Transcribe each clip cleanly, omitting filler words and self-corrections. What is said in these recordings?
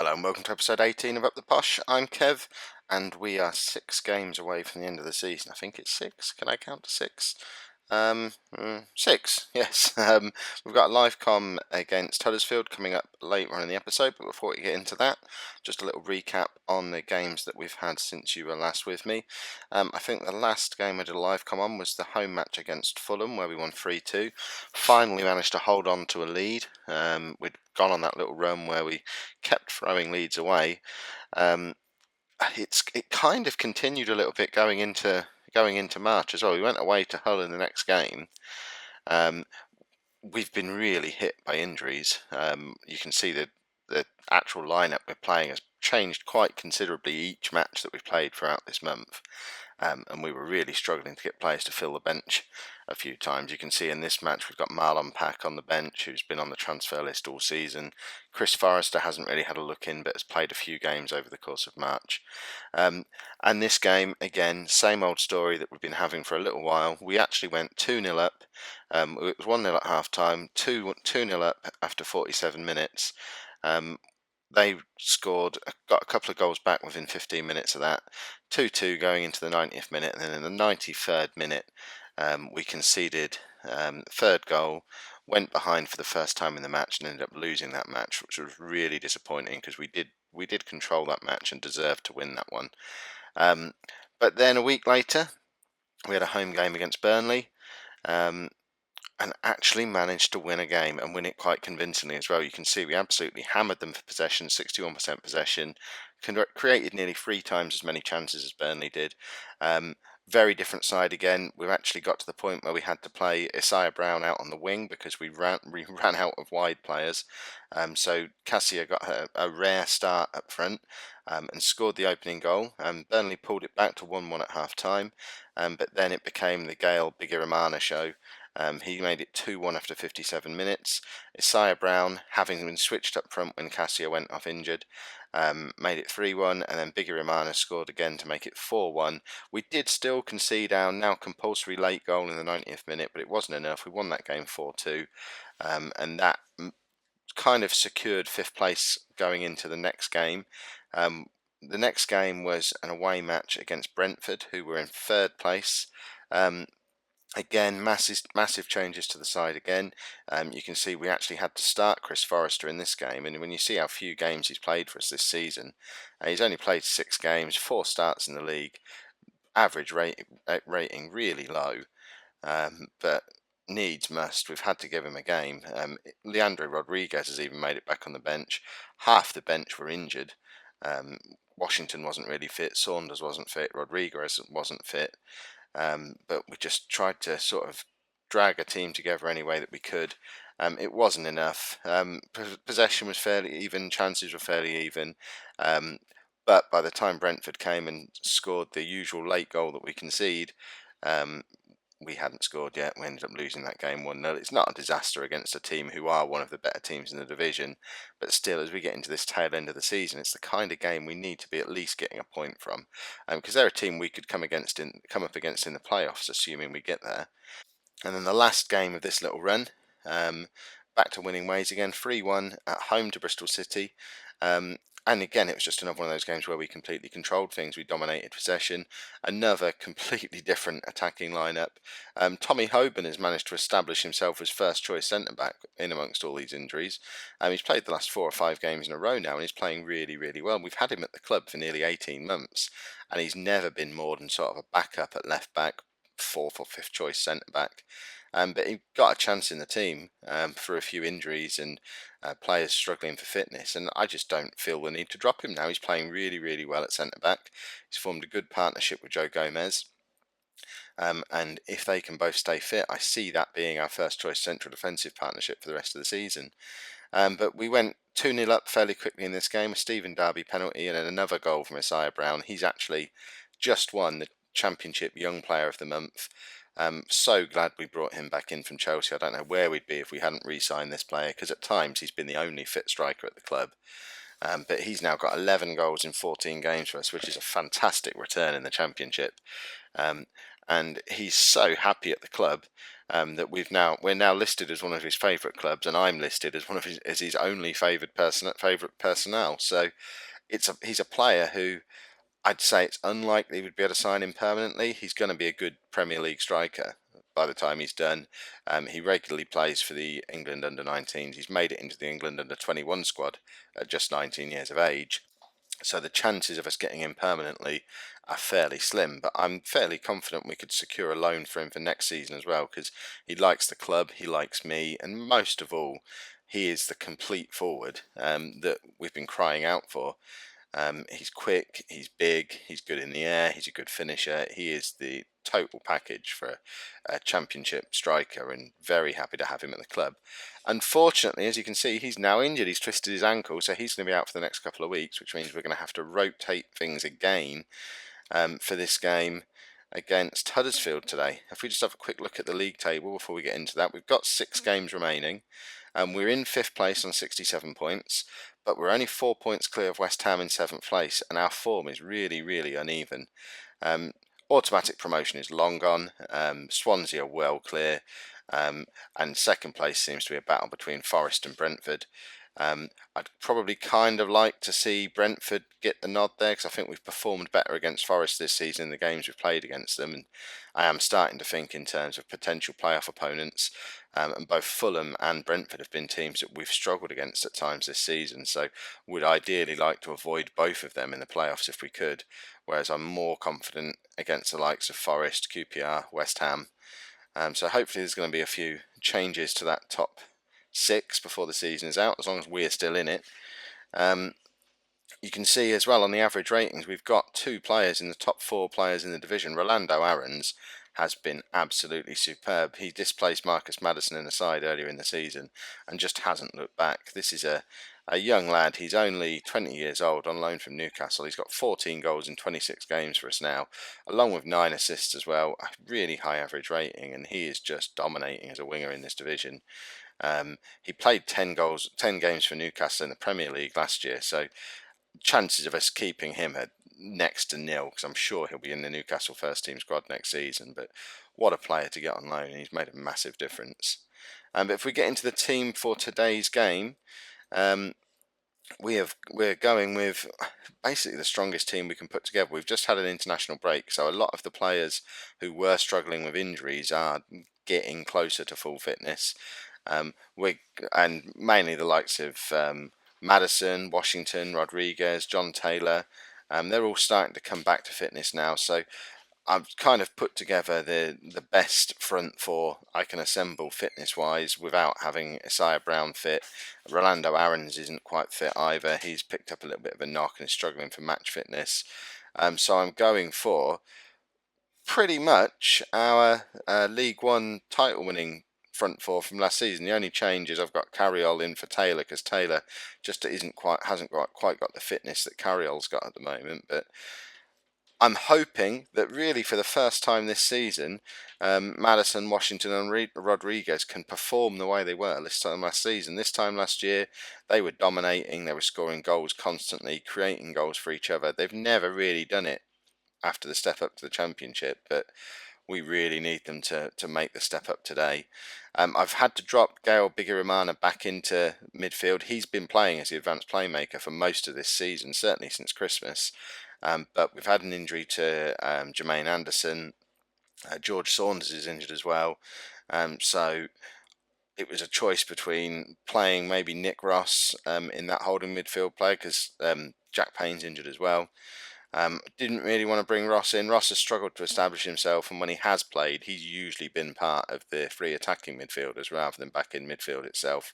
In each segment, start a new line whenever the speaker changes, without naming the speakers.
Hello and welcome to episode 18 of Up the Posh. I'm Kev, and we are 6 games away from the end of the season. I think it's 6. Can I count to 6? 6, yes. We've got a live com against Huddersfield coming up later on in the episode, but before we get into that, just a little recap on the games that we've had since you were last with me. I think the last game I did a live com on was the home match against Fulham, where we won 3-2. Finally managed to hold on to a lead. We'd gone on that little run where we kept throwing leads away. It kind of continued a little bit going into March as well. We went away to Hull in the next game. We've been really hit by injuries. You can see that the actual lineup we're playing has changed quite considerably each match that we've played throughout this month. And we were really struggling to get players to fill the bench a few times. You can see in this match we've got Marlon Pack on the bench, who's been on the transfer list all season. Chris Forrester hasn't really had a look in, but has played a few games over the course of March. And this game, again, same old story that we've been having for a little while. We actually went 2-0 up. It was 1-0 at half time, 2-0 up after 47 minutes. They got a couple of goals back within 15 minutes of that. 2-2 going into the 90th minute, and then in the 93rd minute, we conceded third goal, went behind for the first time in the match, and ended up losing that match, which was really disappointing because we did control that match and deserved to win that one. But then a week later, we had a home game against Burnley. And actually managed to win a game and win it quite convincingly as well. You can see we absolutely hammered them for possession, 61% possession, created nearly 3 times as many chances as Burnley did. Very different side again. We've actually got to the point where we had to play Isaiah Brown out on the wing because we ran out of wide players. So Cassia got a rare start up front and scored the opening goal. Burnley pulled it back to 1-1 at half time, but then it became the Gale Bigirimana show. He made it 2-1 after 57 minutes. Isaiah Brown, having been switched up front when Cassia went off injured, made it 3-1, and then Bigirimana scored again to make it 4-1. We did still concede our now compulsory late goal in the 90th minute, but it wasn't enough. We won that game 4-2, and that kind of secured 5th place going into the next game. The next game was an away match against Brentford, who were in 3rd place. Again, massive changes to the side again. You can see we actually had to start Chris Forrester in this game, and when you see how few games he's played for us this season, he's only played 6 games, 4 starts in the league, average rating really low, but needs must. We've had to give him a game. Leandro Rodriguez has even made it back on the bench. Half the bench were injured. Washington wasn't really fit, Saunders wasn't fit, Rodriguez wasn't fit. But we just tried to sort of drag a team together any way that we could. It wasn't enough. Possession was fairly even, chances were fairly even. But by the time Brentford came and scored the usual late goal that we concede, we hadn't scored yet. We ended up losing that game 1-0. It's not a disaster against a team who are one of the better teams in the division, but still, as we get into this tail end of the season, it's the kind of game we need to be at least getting a point from, because they're a team we could come up against in the playoffs, assuming we get there. And then the last game of this little run, back to winning ways again, 3-1 at home to Bristol City. And again, it was just another one of those games where we completely controlled things. We dominated possession. Another completely different attacking lineup. Tommy Hoban has managed to establish himself as first choice centre-back in amongst all these injuries. He's played the last 4 or 5 games in a row now, and he's playing really, really well. We've had him at the club for nearly 18 months, and he's never been more than sort of a backup at left-back, 4th or 5th choice centre-back. But he got a chance in the team through a few injuries and players struggling for fitness, and I just don't feel the need to drop him now. He's playing really, really well at centre-back. He's formed a good partnership with Joe Gomez, and if they can both stay fit, I see that being our first choice central defensive partnership for the rest of the season. But we went 2-0 up fairly quickly in this game, a Stephen Darby penalty and then another goal from Isaiah Brown. He's actually just won the Championship Young Player of the Month. So glad we brought him back in from Chelsea. I don't know where we'd be if we hadn't re-signed this player, because at times he's been the only fit striker at the club. But he's now got 11 goals in 14 games for us, which is a fantastic return in the Championship. And he's so happy at the club. that we're now listed as one of his favourite clubs, and I'm listed as one of his only favourite personnel. So he's a player who I'd say it's unlikely we'd be able to sign him permanently. He's going to be a good Premier League striker by the time he's done. He regularly plays for the England under-19s. He's made it into the England under-21 squad at just 19 years of age. So the chances of us getting him permanently are fairly slim, but I'm fairly confident we could secure a loan for him for next season as well, because he likes the club, he likes me, and most of all, he is the complete forward that we've been crying out for. He's quick, he's big, he's good in the air, he's a good finisher. He is the total package for a championship striker, and very happy to have him at the club. Unfortunately, as you can see, he's now injured. He's twisted his ankle, so he's going to be out for the next couple of weeks, which means we're going to have to rotate things again for this game against Huddersfield today. If we just have a quick look at the league table before we get into that, we've got 6 games remaining. We're in 5th place on 67 points, but we're only 4 points clear of West Ham in 7th place, and our form is really, really uneven. Automatic promotion is long gone. Swansea are well clear, and 2nd place seems to be a battle between Forest and Brentford. I'd probably kind of like to see Brentford get the nod there, because I think we've performed better against Forest this season in the games we've played against them, and I am starting to think in terms of potential playoff opponents. And both Fulham and Brentford have been teams that we've struggled against at times this season, so would ideally like to avoid both of them in the playoffs if we could, whereas I'm more confident against the likes of Forest, QPR, West Ham. So hopefully there's going to be a few changes to that top 6 before the season is out, as long as we're still in it. You can see as well on the average ratings, we've got 2 players in the top 4 players in the division. Rolando Aarons has been absolutely superb. He displaced Marcus Maddison in the side earlier in the season and just hasn't looked back. This is a young lad. He's only 20 years old, on loan from Newcastle. He's got 14 goals in 26 games for us now, along with 9 assists as well. A really high average rating, and he is just dominating as a winger in this division. He played 10 games for Newcastle in the Premier League last year, so chances of us keeping him are next to nil, because I'm sure he'll be in the Newcastle first team squad next season. But what a player to get on loan, and he's made a massive difference. But if we get into the team for today's game, we're going with basically the strongest team we can put together. We've just had an international break, so a lot of the players who were struggling with injuries are getting closer to full fitness. And mainly the likes of Maddison, Washington, Rodriguez, John Taylor. They're all starting to come back to fitness now, so I've kind of put together the best front 4 I can assemble fitness-wise without having Isaiah Brown fit. Rolando Aarons isn't quite fit either. He's picked up a little bit of a knock and is struggling for match fitness. So I'm going for pretty much our League One title-winning front 4 from last season. The only change is I've got Carriol in for Taylor, because Taylor just hasn't quite got the fitness that Carriol's got at the moment. But I'm hoping that really for the first time this season, Maddison, Washington and Rodriguez can perform the way they were this time last season. This time last year, they were dominating, they were scoring goals constantly, creating goals for each other. They've never really done it after the step up to the Championship, but we really need them to make the step up today. I've had to drop Gael Bigirimana back into midfield. He's been playing as the advanced playmaker for most of this season, certainly since Christmas. But we've had an injury to Jermaine Anderson. George Saunders is injured as well. So it was a choice between playing maybe Nick Ross in that holding midfield play, because Jack Payne's injured as well. Didn't really want to bring Ross in. Ross has struggled to establish himself, and when he has played, he's usually been part of the free attacking midfielders rather than back in midfield itself.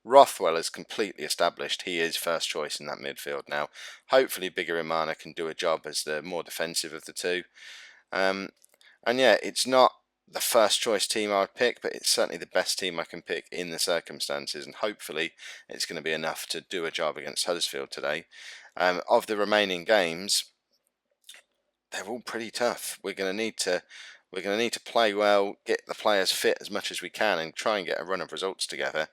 Rothwell is completely established. He is first choice in that midfield now. Hopefully Bigirimana can do a job as the more defensive of the two. And yeah, it's not the first choice team I would pick, but it's certainly the best team I can pick in the circumstances, and hopefully it's going to be enough to do a job against Huddersfield today. Of the remaining games, they're all pretty tough. We're going to need to we're going to need to play well, get the players fit as much as we can, and try and get a run of results together.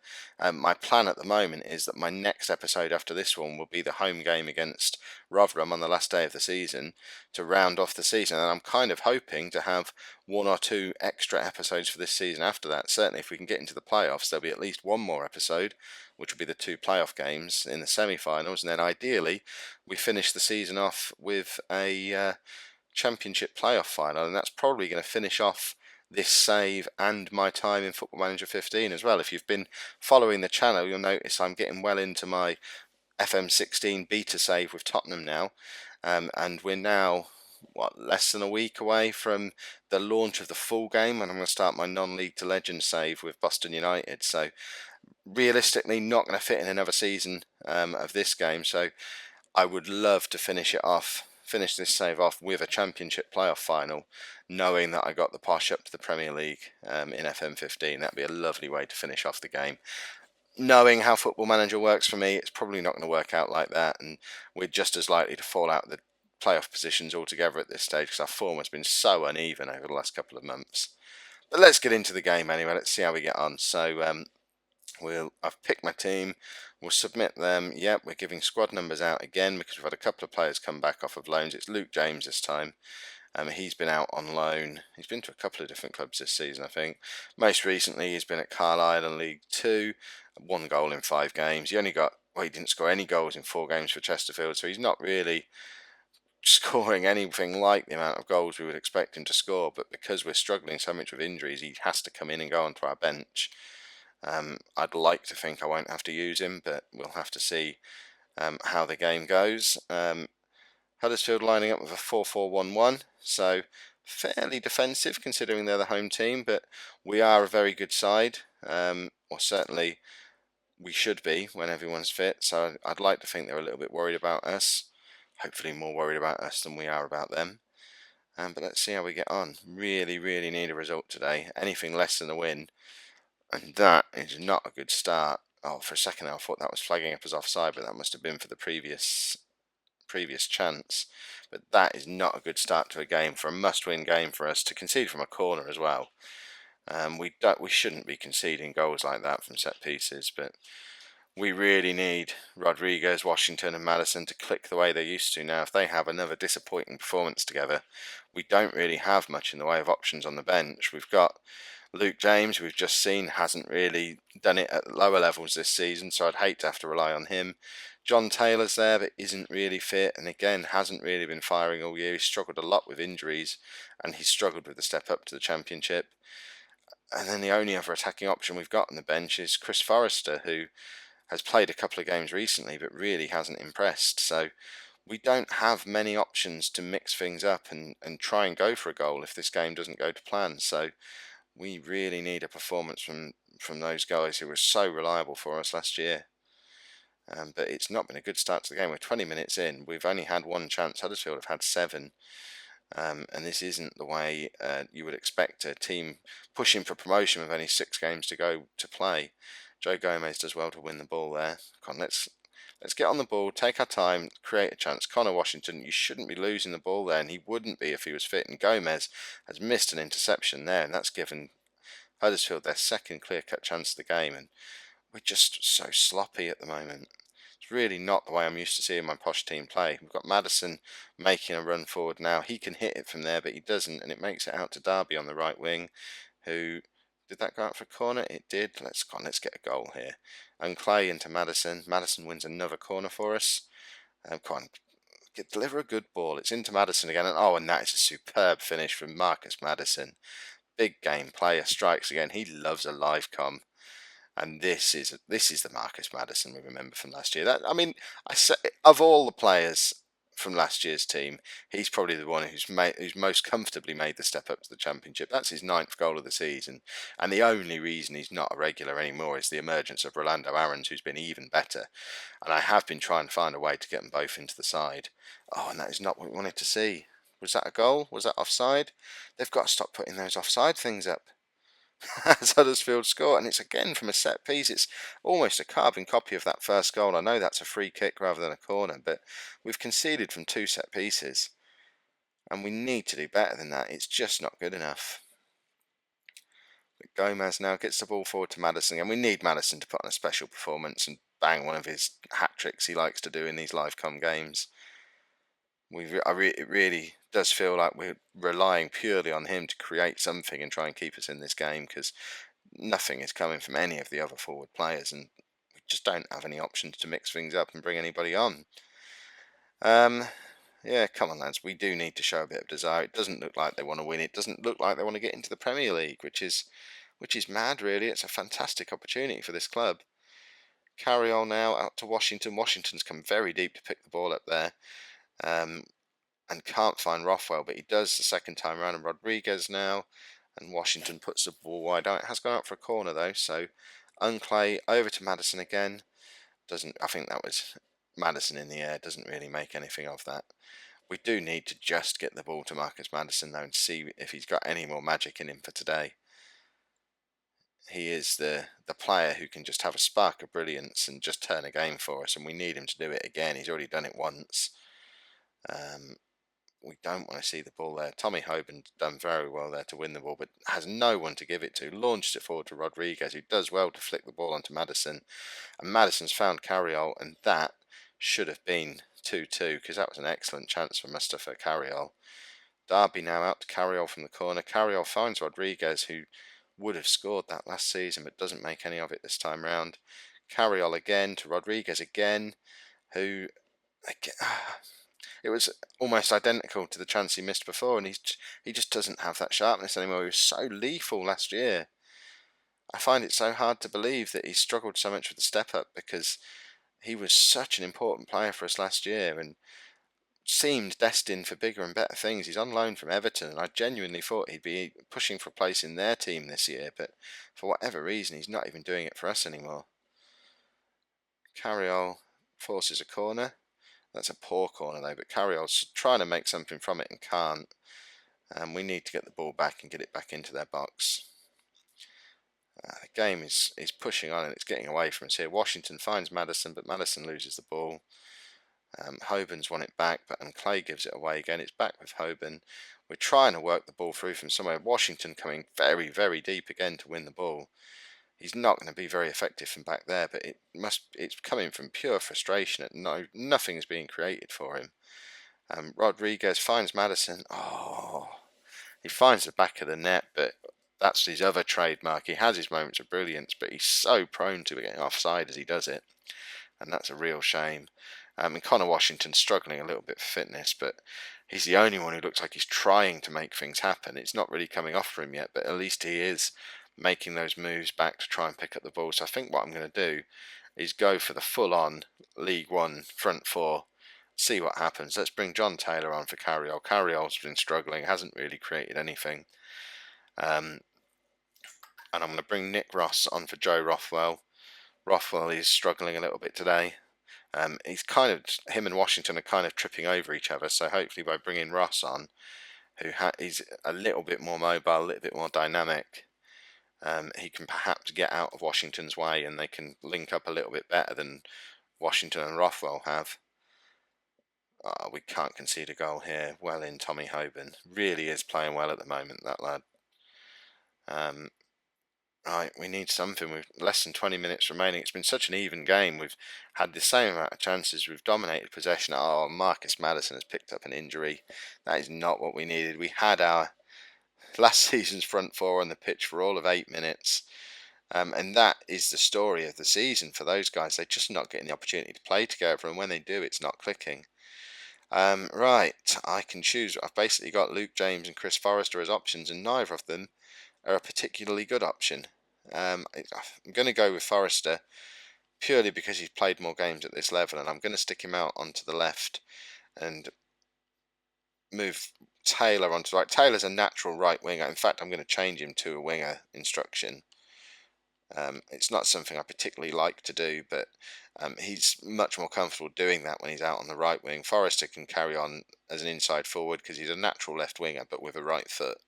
My plan at the moment is that my next episode after this one will be the home game against Rotherham on the last day of the season to round off the season. And I'm kind of hoping to have one or two extra episodes for this season after that. Certainly, if we can get into the playoffs, there'll be at least one more episode, which will be the two playoff games in the semi-finals, and then ideally we finish the season off with a championship playoff final, and that's probably going to finish off this save and my time in Football Manager 15 as well. If you've been following the channel, you'll notice I'm getting well into my FM16 beta save with Tottenham now, and we're now less than a week away from the launch of the full game, and I'm going to start my non-league to legend save with Boston United. So realistically, not going to fit in another season of this game, so I would love to finish this save off with a championship playoff final, knowing that I got the Posh up to the Premier League in FM15. That'd be a lovely way to finish off the game. Knowing how Football Manager works for me, it's probably not going to work out like that, and we're just as likely to fall out of the playoff positions altogether at this stage because our form has been so uneven over the last couple of months. But let's get into the game anyway. Let's see how we get on. So I've picked my team. We'll submit them. Yep, we're giving squad numbers out again because we've had a couple of players come back off of loans. It's Luke James this time. He's been out on loan. He's been to a couple of different clubs this season, I think. Most recently, he's been at Carlisle in League 2. 1 goal in 5 games. He didn't score any goals in 4 games for Chesterfield, so he's not really scoring anything like the amount of goals we would expect him to score. But because we're struggling so much with injuries, he has to come in and go onto our bench. I'd like to think I won't have to use him, but we'll have to see how the game goes. Huddersfield lining up with a 4-4-1-1, so fairly defensive considering they're the home team, but we are a very good side, or certainly we should be when everyone's fit, so I'd like to think they're a little bit worried about us, hopefully more worried about us than we are about them. But let's see how we get on. Really, really need a result today. Anything less than a win, and that is not a good start. Oh, for a second I thought that was flagging up as offside, but that must have been for the previous chance. But that is not a good start to a game, for a must-win game for us, to concede from a corner as well. We shouldn't be conceding goals like that from set pieces, but we really need Rodriguez, Washington and Maddison to click the way they used to now. If they have another disappointing performance together, we don't really have much in the way of options on the bench. We've got Luke James, we've just seen, hasn't really done it at lower levels this season, so I'd hate to have to rely on him. John Taylor's there, but isn't really fit, and again, hasn't really been firing all year. He's struggled a lot with injuries, and he's struggled with the step up to the Championship. And then the only other attacking option we've got on the bench is Chris Forrester, who has played a couple of games recently, but really hasn't impressed. So we don't have many options to mix things up and try and go for a goal if this game doesn't go to plan. So we really need a performance from those guys who were so reliable for us last year. But it's not been a good start to the game. We're 20 minutes in. We've only had one chance. Huddersfield have had 7. And this isn't the way you would expect a team pushing for promotion with only 6 games to go to play. Joe Gomez does well to win the ball there. Come on, let's get on the ball, take our time, create a chance. Connor Washington, you shouldn't be losing the ball there, and he wouldn't be if he was fit. And Gomez has missed an interception there, and that's given Huddersfield their second clear-cut chance of the game. And we're just so sloppy at the moment. It's really not the way I'm used to seeing my Posh team play. We've got Maddison making a run forward now. He can hit it from there, but he doesn't, and it makes it out to Derby on the right wing, who... Did that go out for a corner? It did. Let's get a goal here. And Clay into Maddison. Maddison wins another corner for us. Come on, deliver a good ball. It's into Maddison again. And that is a superb finish from Marcus Maddison. Big game player, strikes again. He loves a live com. And this is the Marcus Maddison we remember from last year. I say, of all the players from last year's team, he's probably the one who's most comfortably made the step up to the Championship. That's his 9th goal of the season, and the only reason he's not a regular anymore is the emergence of Rolando Aarons, who's been even better. And I have been trying to find a way to get them both into the side. And that is not what we wanted to see. Was that a goal? Was that offside? They've got to stop putting those offside things up. As Huddersfield score, and it's again from a set piece. It's almost a carbon copy of that first goal. I know that's a free kick rather than a corner, but we've conceded from 2 set pieces. and we need to do better than that. It's just not good enough. But Gomez now gets the ball forward to Maddison, and we need Maddison to put on a special performance and bang one of his hat-tricks he likes to do in these live com games. It really does feel like we're relying purely on him to create something and try and keep us in this game, because nothing is coming from any of the other forward players, and we just don't have any options to mix things up and bring anybody on. Yeah, come on, lads. We do need to show a bit of desire. It doesn't look like they want to win. It doesn't look like they want to get into the Premier League, which is mad, really. It's a fantastic opportunity for this club. Carry on now out to Washington. Washington's come very deep to pick the ball up there, and can't find Rothwell, but he does the second time around. And Rodriguez now, and Washington puts the ball wide out. It has gone out for a corner though, so Unclay over to Maddison again. I think that was Maddison in the air. Doesn't really make anything of that. We do need to just get the ball to Marcus Maddison though and see if he's got any more magic in him for today. He is the player who can just have a spark of brilliance and just turn a game for us, and we need him to do it again. He's already done it once. We don't want to see the ball there. Tommy Hoban's done very well there to win the ball, but has no one to give it to. Launched it forward to Rodriguez, who does well to flick the ball onto Maddison. And Maddison's found Carriol, and that should have been 2-2, because that was an excellent chance for Mustafa Carriol. Derby now out to Carriol from the corner. Carriol finds Rodriguez, who would have scored that last season, but doesn't make any of it this time round. Carriol again to Rodriguez again, who... It was almost identical to the chance he missed before, and he just doesn't have that sharpness anymore. He was so lethal last year. I find it so hard to believe that he struggled so much with the step up, because he was such an important player for us last year and seemed destined for bigger and better things. He's on loan from Everton, and I genuinely thought he'd be pushing for a place in their team this year, but for whatever reason he's not even doing it for us anymore. Carriol forces a corner. That's a poor corner though, but Carriol's trying to make something from it and can't. And we need to get the ball back and get it back into their box. The game is pushing on and it's getting away from us here. Washington finds Maddison, but Maddison loses the ball. Hoban's won it back, but Clay gives it away again. It's back with Hoban. We're trying to work the ball through from somewhere. Washington coming very, very deep again to win the ball. He's not going to be very effective from back there, but it's coming from pure frustration. Nothing is being created for him. Rodriguez finds Maddison. Oh, he finds the back of the net, but that's his other trademark. He has his moments of brilliance, but he's so prone to getting offside as he does it, and that's a real shame. And Connor Washington's struggling a little bit for fitness, but he's the only one who looks like he's trying to make things happen. It's not really coming off for him yet, but at least he is making those moves back to try and pick up the ball. So I think what I'm going to do is go for the full-on League One front four, see what happens. Let's bring John Taylor on for Carriol. Carriol's been struggling, hasn't really created anything. And I'm going to bring Nick Ross on for Joe Rothwell. Rothwell is struggling a little bit today. Him and Washington are kind of tripping over each other, so hopefully by bringing Ross on, he's a little bit more mobile, a little bit more dynamic, he can perhaps get out of Washington's way and they can link up a little bit better than Washington and Rothwell have. We can't concede a goal here. Well in, Tommy Hoban. Really is playing well at the moment, that lad. Right, we need something. With less than 20 minutes remaining. It's been such an even game. We've had the same amount of chances. We've dominated possession. Oh, Marcus Maddison has picked up an injury. That is not what we needed. We had our last season's front four on the pitch for all of 8 minutes. And that is the story of the season for those guys. They're just not getting the opportunity to play together. And when they do, it's not clicking. Right, I can choose. I've basically got Luke James and Chris Forrester as options, and neither of them are a particularly good option. I'm going to go with Forrester purely because he's played more games at this level, and I'm going to stick him out onto the left and move Taylor onto the right. Taylor's a natural right winger. In fact, I'm going to change him to a winger instruction. It's not something I particularly like to do, but he's much more comfortable doing that when he's out on the right wing. Forrester can carry on as an inside forward because he's a natural left winger, but with a right foot.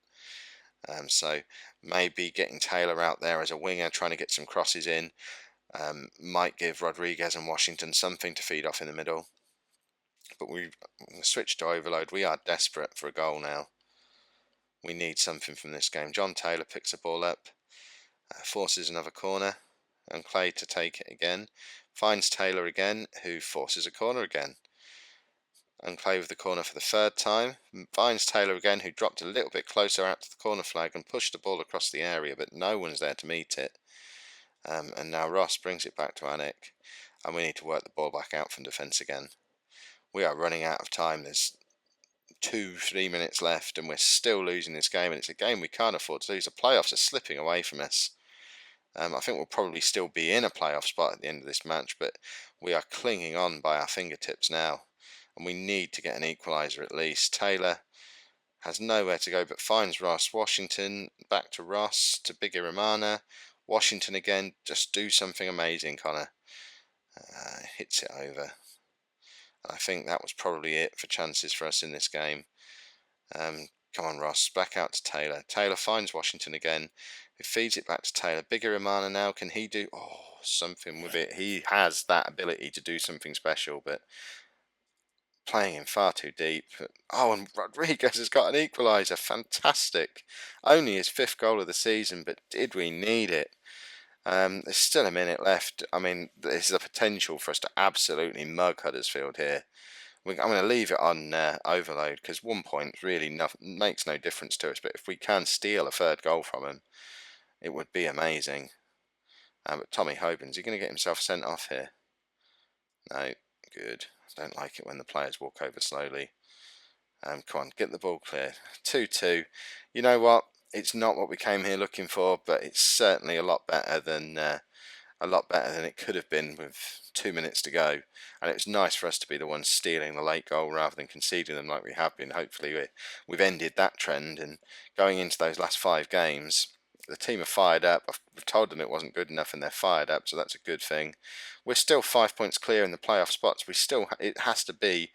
So maybe getting Taylor out there as a winger, trying to get some crosses in, might give Rodriguez and Washington something to feed off in the middle. but we switched to overload. We are desperate for a goal now. We need something from this game. John Taylor picks the ball up, forces another corner, and Clay to take it again. Finds Taylor again, who forces a corner again. And Clay with the corner for the third time. Finds Taylor again, who dropped a little bit closer out to the corner flag and pushed the ball across the area, but no one's there to meet it. And now Ross brings it back to Anik, and we need to work the ball back out from defence again. We are running out of time. There's 2-3 minutes left, and we're still losing this game, and it's a game we can't afford to lose. The playoffs are slipping away from us. I think we'll probably still be in a playoff spot at the end of this match, but we are clinging on by our fingertips now, and we need to get an equaliser at least. Taylor has nowhere to go but finds Ross. Washington back to Ross, to Biggie Romana. Washington again, just do something amazing, Connor. Hits it over. I think that was probably it for chances for us in this game. Come on, Ross, back out to Taylor. Taylor finds Washington again, who feeds it back to Taylor. Bigger Romana now, can he do something with it? He has that ability to do something special, but playing him far too deep. And Rodriguez has got an equaliser. Fantastic. Only his 5th goal of the season, but did we need it? There's still a minute left. I mean, there's the potential for us to absolutely mug Huddersfield here. I'm going to leave it on overload because 1 point really makes no difference to us. But if we can steal a 3rd goal from him, it would be amazing. But Tommy Hoban's, he going to get himself sent off here? No, good. I don't like it when the players walk over slowly. Come on, get the ball clear. 2-2. You know what? It's not what we came here looking for, but it's certainly a lot better than it could have been with 2 minutes to go. And it's nice for us to be the ones stealing the late goal rather than conceding them like we have been. Hopefully we've ended that trend, and going into those last 5 games, the team are fired up. I've told them it wasn't good enough and they're fired up, so that's a good thing. We're still 5 points clear in the playoff spots. It has to be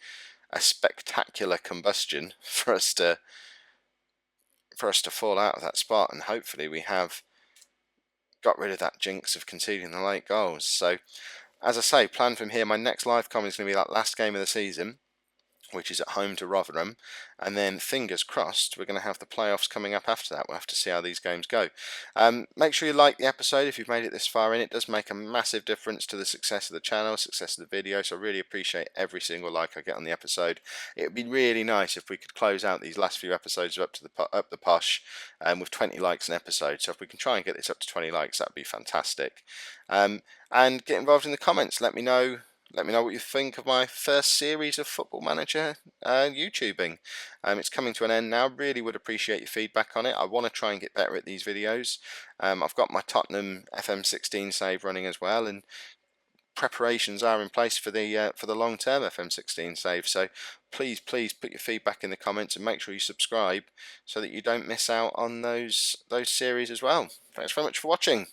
a spectacular combustion for us to fall out of that spot, and hopefully we have got rid of that jinx of conceding the late goals. So, as I say, plan from here. My next live comment is going to be that last game of the season, which is at home to Rotherham, and then fingers crossed we're going to have the playoffs coming up after that. We'll have to see how these games go. Make sure you like the episode if you've made it this far in. It does make a massive difference to the success of the channel, success of the video, so I really appreciate every single like I get on the episode. It would be really nice if we could close out these last few episodes up the Posh with 20 likes an episode. So if we can try and get this up to 20 likes, that would be fantastic. And get involved in the comments. Let me know what you think of my first series of Football Manager YouTubing. It's coming to an end now. Really would appreciate your feedback on it. I want to try and get better at these videos. I've got my Tottenham FM16 save running as well, and preparations are in place for the long-term FM16 save. So please put your feedback in the comments and make sure you subscribe so that you don't miss out on those series as well. Thanks very much for watching.